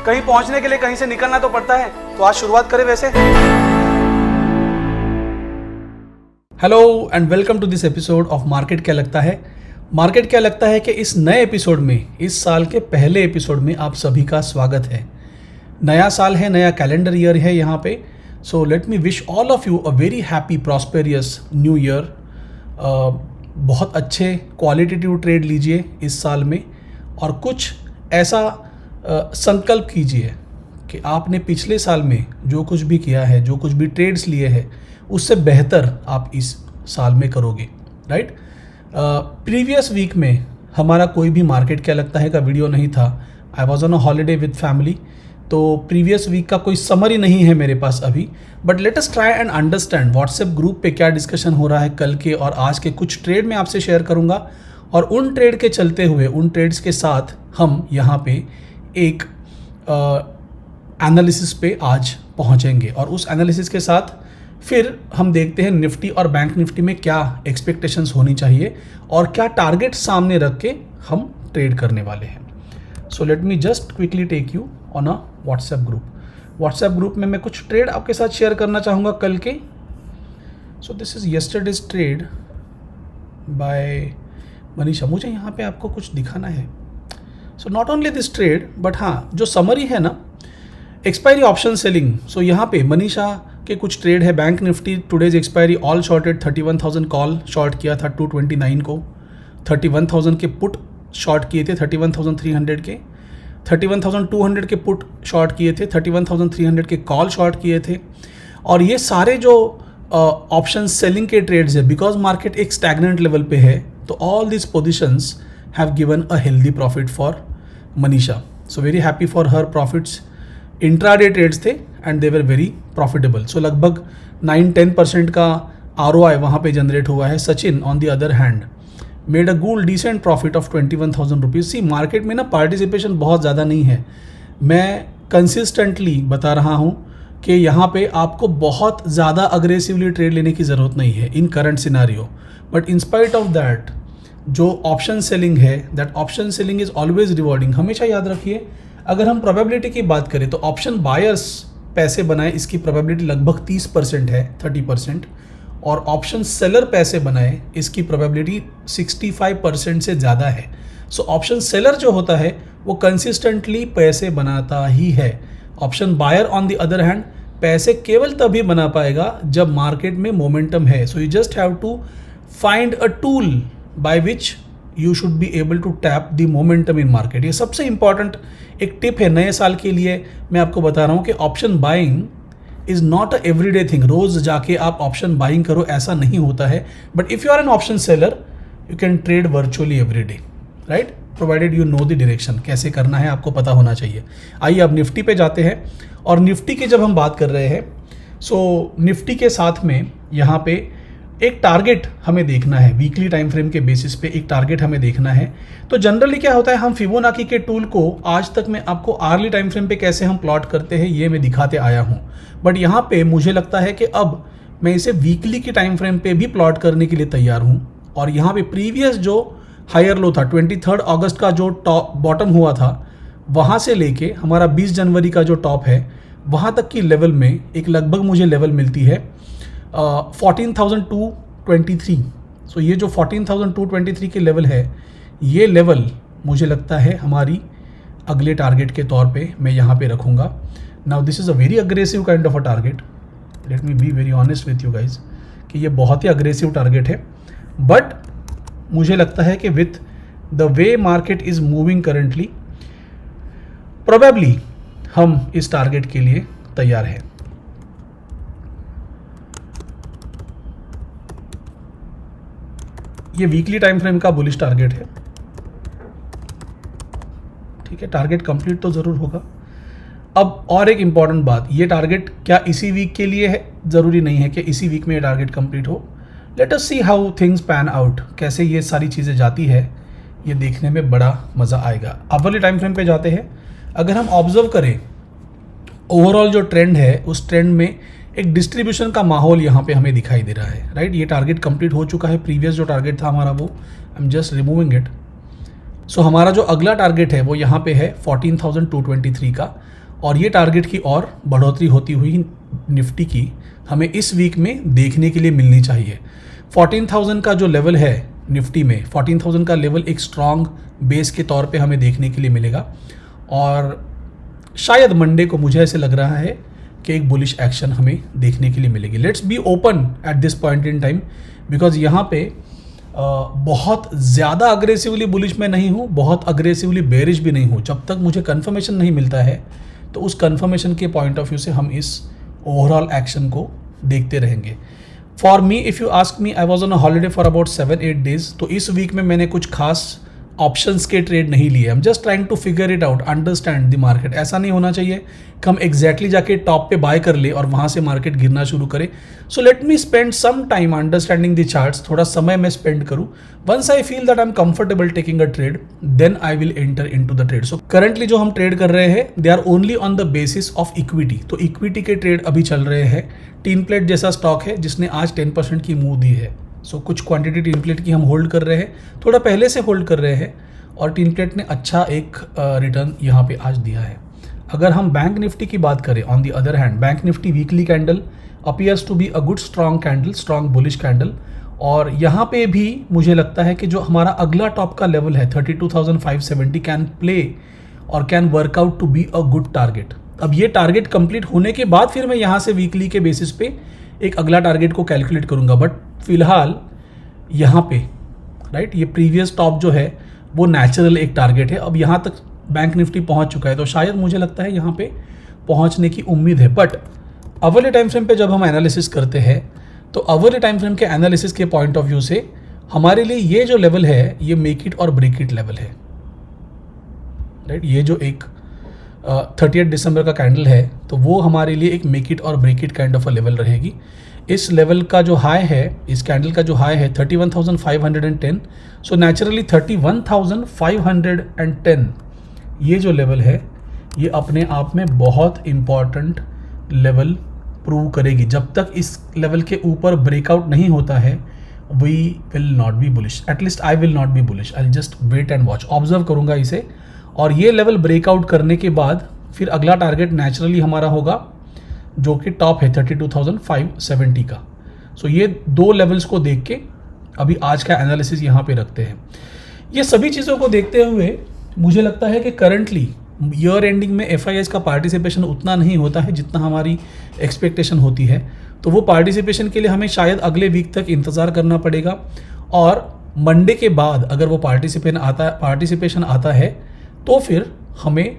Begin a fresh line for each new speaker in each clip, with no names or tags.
कहीं पहुंचने के लिए कहीं से निकलना तो पड़ता है, तो आज शुरुआत करें वैसे। Hello and welcome to this episode of market क्या लगता है। मार्केट क्या लगता है कि इस नए एपिसोड में, इस साल के पहले एपिसोड में आप सभी का स्वागत है। नया साल है, नया कैलेंडर ईयर है यहाँ पे। सो let me wish all of you a very happy prosperous new year. बहुत अच्छे क्वालिटेटिव ट्रेड लीजिए इस साल में, और कुछ ऐसा संकल्प कीजिए कि आपने पिछले साल में जो कुछ भी किया है, जो कुछ भी ट्रेड्स लिए हैं, उससे बेहतर आप इस साल में करोगे, राइट। प्रीवियस वीक में हमारा कोई भी मार्केट क्या लगता है का वीडियो नहीं था। I was on a holiday with family, तो प्रीवियस वीक का कोई समरी नहीं है मेरे पास अभी। But let us try and understand WhatsApp group पे क्या डिस्कशन हो रहा है कल के और आज के। कुछ ट्रेड मैं आपसे शेयर करूंगा और उन ट्रेड के चलते हुए, उन ट्रेड्स के साथ हम यहाँ पे एक एनालिसिस पे आज पहुँचेंगे, और उस एनालिसिस के साथ फिर हम देखते हैं निफ्टी और बैंक निफ्टी में क्या एक्सपेक्टेशंस होनी चाहिए और क्या टारगेट सामने रख के हम ट्रेड करने वाले हैं। So let me just quickly take you on a WhatsApp group. WhatsApp group में मैं कुछ ट्रेड आपके साथ शेयर करना चाहूँगा कल के। So this is yesterday's trade by Manisha. मुझे यहाँ पे आपको कुछ दिखाना है। So not only this trade, but हाँ, जो समरी है ना, एक्सपायरी ऑप्शन सेलिंग। सो यहाँ पे मनीषा के कुछ ट्रेड है। Bank Nifty today's expiry all shorted 31,000 call short किया था 229 को, 31,000 के पुट शॉर्ट किए थे 31,300 के, 31,200 के पुट शॉर्ट किए थे, 31,300 के कॉल शॉर्ट किए थे। और ये सारे जो ऑप्शन सेलिंग के ट्रेड्स है, बिकॉज मार्केट एक स्टैग्नेंट लेवल पे है, तो all this positions have given a healthy profit for Manisha. So very happy for her. Profits intraday trades थे and they were very profitable. So लगभग 9-10% का ROI वहाँ पे जनरेट हुआ है। Sachin on the other hand made a good decent profit of 21,000 rupees. See, market में ना participation बहुत ज़्यादा नहीं है। मैं कंसिस्टेंटली बता रहा हूँ कि यहाँ पे आपको बहुत ज़्यादा अग्रेसिवली ट्रेड लेने की ज़रूरत नहीं है in current scenario. But in spite of that, जो ऑप्शन सेलिंग है, that option selling is always rewarding. हमेशा याद रखिए, अगर हम प्रोबेबिलिटी की बात करें तो ऑप्शन बायर्स पैसे बनाए, इसकी प्रोबेबिलिटी लगभग 30% है, 30%, और ऑप्शन सेलर पैसे बनाए, इसकी प्रोबेबिलिटी 65% से ज़्यादा है। सो ऑप्शन सेलर जो होता है वो कंसिस्टेंटली पैसे बनाता ही है। Option buyer on the other hand पैसे केवल तभी बना पाएगा जब मार्केट में मोमेंटम है। So you just have to find a tool by which you should be able to tap the momentum in market. ये सबसे इंपॉर्टेंट एक टिप है नए साल के लिए। मैं आपको बता रहा हूँ कि option buying is not a everyday thing. रोज़ जाके आप ऑप्शन बाइंग करो, ऐसा नहीं होता है। But if you are an option seller, you can trade virtually every day, right, provided you know the direction. कैसे करना है आपको पता होना चाहिए। आइए अब निफ्टी पे जाते हैं। और निफ्टी की जब हम बात कर रहे हैं, सो निफ्टी के साथ में यहाँ पे एक टारगेट हमें देखना है। वीकली टाइम फ्रेम के बेसिस पे एक टारगेट हमें देखना है। तो जनरली क्या होता है, हम फिबोनाची के टूल को आज तक मैं आपको आर्ली टाइम फ्रेम पे कैसे हम प्लॉट करते हैं ये मैं दिखाते आया हूँ। बट यहाँ पे मुझे लगता है कि अब मैं इसे वीकली की टाइम फ्रेम पे भी प्लॉट करने के लिए तैयार हूँ। और यहाँ पे प्रीवियस जो हायर लो था 23 अगस्त का जो टॉप बॉटम हुआ था, वहाँ से लेके हमारा 20 जनवरी का जो टॉप है, वहाँ तक की लेवल में एक लगभग मुझे लेवल मिलती है 14,223। सो ये जो 14,223 के लेवल है, ये लेवल मुझे लगता है हमारी अगले टारगेट के तौर पे मैं यहाँ पे रखूँगा। Now this is a very aggressive kind of a target. Let me be very honest with you guys कि ये बहुत ही अग्रेसिव टारगेट है। बट मुझे लगता है कि with the way market is moving currently, probably हम इस टारगेट के लिए तैयार हैं। ये वीकली टाइम फ्रेम का बुलिश टारगेट है, ठीक है। टारगेट कंप्लीट तो ज़रूर होगा। अब और एक इम्पॉर्टेंट बात, ये टारगेट क्या इसी वीक के लिए है? ज़रूरी नहीं है कि इसी वीक में ये टारगेट कंप्लीट हो। Let us see how things pan out. कैसे ये सारी चीज़ें जाती है, ये देखने में बड़ा मज़ा आएगा। अब वाले टाइम फ्रेम पे जाते हैं। अगर हम ऑब्जर्व करें ओवरऑल जो ट्रेंड है, उस ट्रेंड में एक डिस्ट्रीब्यूशन का माहौल यहाँ पे हमें दिखाई दे रहा है, राइट। ये टारगेट कंप्लीट हो चुका है। प्रीवियस जो टारगेट था हमारा, वो I am just removing it. So हमारा जो अगला टारगेट है वो यहाँ पे है 14,223 का। और ये टारगेट की और बढ़ोतरी होती हुई निफ्टी की हमें इस वीक में देखने के लिए मिलनी चाहिए। 14,000 का जो लेवल है निफ्टी में, 14,000 का लेवल एक स्ट्रॉन्ग बेस के तौर पे हमें देखने के लिए मिलेगा और शायद मंडे को मुझे ऐसे लग रहा है कि एक बुलिश एक्शन हमें देखने के लिए मिलेगी। Let's be open at this point in time, because यहाँ पे बहुत ज़्यादा अग्रेसिवली बुलिश मैं नहीं हूँ, बहुत अग्रेसिवली बेरिश भी नहीं हूँ। जब तक मुझे कन्फर्मेशन नहीं मिलता है तो उस कन्फर्मेशन के पॉइंट ऑफ व्यू से हम इस ओवरऑल एक्शन को देखते रहेंगे। For me, if you ask me, I was on a holiday for about 7-8 days, तो इस वीक में मैंने कुछ खास ऑप्शंस के ट्रेड नहीं लिए। I am just trying to figure it out, understand the market. ऐसा नहीं होना चाहिए कि हम एग्जैक्टली जाके टॉप पे बाय कर ले और वहाँ से मार्केट गिरना शुरू करे। So let me spend some time understanding the charts, थोड़ा समय मैं स्पेंड करूँ। Once I feel that I am comfortable taking a trade, then I will enter into the trade. So currently जो हम ट्रेड कर रहे हैं they are only on the basis of equity. तो इक्विटी के ट्रेड अभी चल रहे हैं। टीन प्लेट जैसा स्टॉक है जिसने आज 10% की मूव दी है। सो कुछ क्वांटिटी टीन प्लेट की हम होल्ड कर रहे हैं, थोड़ा पहले से होल्ड कर रहे हैं और टीन प्लेट ने अच्छा एक रिटर्न यहाँ पे आज दिया है। अगर हम बैंक निफ्टी की बात करें, on the other hand, bank Nifty weekly candle appears to be a good strong candle, strong bullish candle. और यहाँ पे भी मुझे लगता है कि जो हमारा अगला टॉप का लेवल है 32,570 कैन प्ले और can work out to be a good target. अब ये टारगेट कंप्लीट होने के बाद फिर मैं यहाँ से वीकली के बेसिस पे एक अगला टारगेट को कैलकुलेट करूँगा, बट फिलहाल यहाँ पे राइट ये प्रीवियस टॉप जो है वो नेचुरल एक टारगेट है। अब यहाँ तक बैंक निफ्टी पहुँच चुका है तो शायद मुझे लगता है यहाँ पे पहुँचने की उम्मीद है। बट अवर्ली टाइम फ्रेम पे जब हम एनालिसिस करते हैं तो अवर्ली टाइम फ्रेम के एनालिसिस के पॉइंट ऑफ व्यू से हमारे लिए ये जो लेवल है ये मेक इट और ब्रेक इट लेवल है, राइट। ये जो एक 30 दिसंबर का कैंडल है तो वो हमारे लिए एक मेक इट और break it kind of a level रहेगी। इस लेवल का जो हाई है, इस कैंडल का जो हाई है 31,510, सो नेचुरली 31,510 ये जो लेवल है ये अपने आप में बहुत इम्पॉर्टेंट लेवल प्रूव करेगी। जब तक इस लेवल के ऊपर ब्रेकआउट नहीं होता है we will not be bullish, at least I will not be bullish. I just wait and watch, observe करूँगा इसे। और ये लेवल ब्रेकआउट करने के बाद फिर अगला टारगेट नेचुरली हमारा होगा जो कि टॉप है 32,570 का। सो ये दो लेवल्स को देख के अभी आज का एनालिसिस यहाँ पे रखते हैं। ये सभी चीज़ों को देखते हुए मुझे लगता है कि करंटली ईयर एंडिंग में FIIs का पार्टिसिपेशन उतना नहीं होता है जितना हमारी एक्सपेक्टेशन होती है। तो वो पार्टिसिपेशन के लिए हमें शायद अगले वीक तक इंतज़ार करना पड़ेगा और मंडे के बाद अगर वो पार्टिसिपेशन आता है तो फिर हमें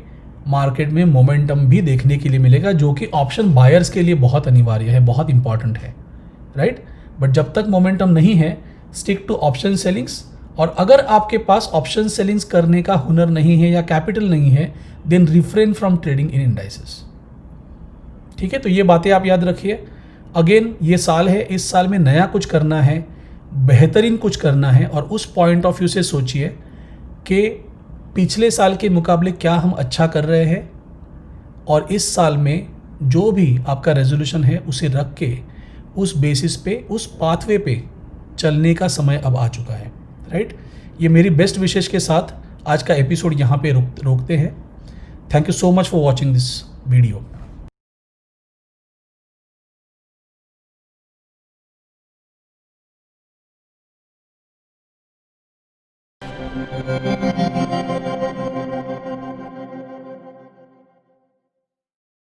मार्केट में मोमेंटम भी देखने के लिए मिलेगा, जो कि ऑप्शन बायर्स के लिए बहुत अनिवार्य है, बहुत इंपॉर्टेंट है, राइट। बट जब तक मोमेंटम नहीं है स्टिक टू ऑप्शन सेलिंग्स। और अगर आपके पास ऑप्शन सेलिंग्स करने का हुनर नहीं है या कैपिटल नहीं है then refrain from trading in indices, ठीक है। तो ये बातें आप याद रखिए। अगेन ये साल है, इस साल में नया कुछ करना है, बेहतरीन कुछ करना है और उस पॉइंट ऑफ व्यू से सोचिए कि पिछले साल के मुकाबले क्या हम अच्छा कर रहे हैं और इस साल में जो भी आपका रेजोल्यूशन है उसे रख के उस बेसिस पे, उस पाथवे पे चलने का समय अब आ चुका है, राइट। ये मेरी बेस्ट विशेष के साथ आज का एपिसोड यहाँ पे रोकते हैं। Thank you so much for watching this video.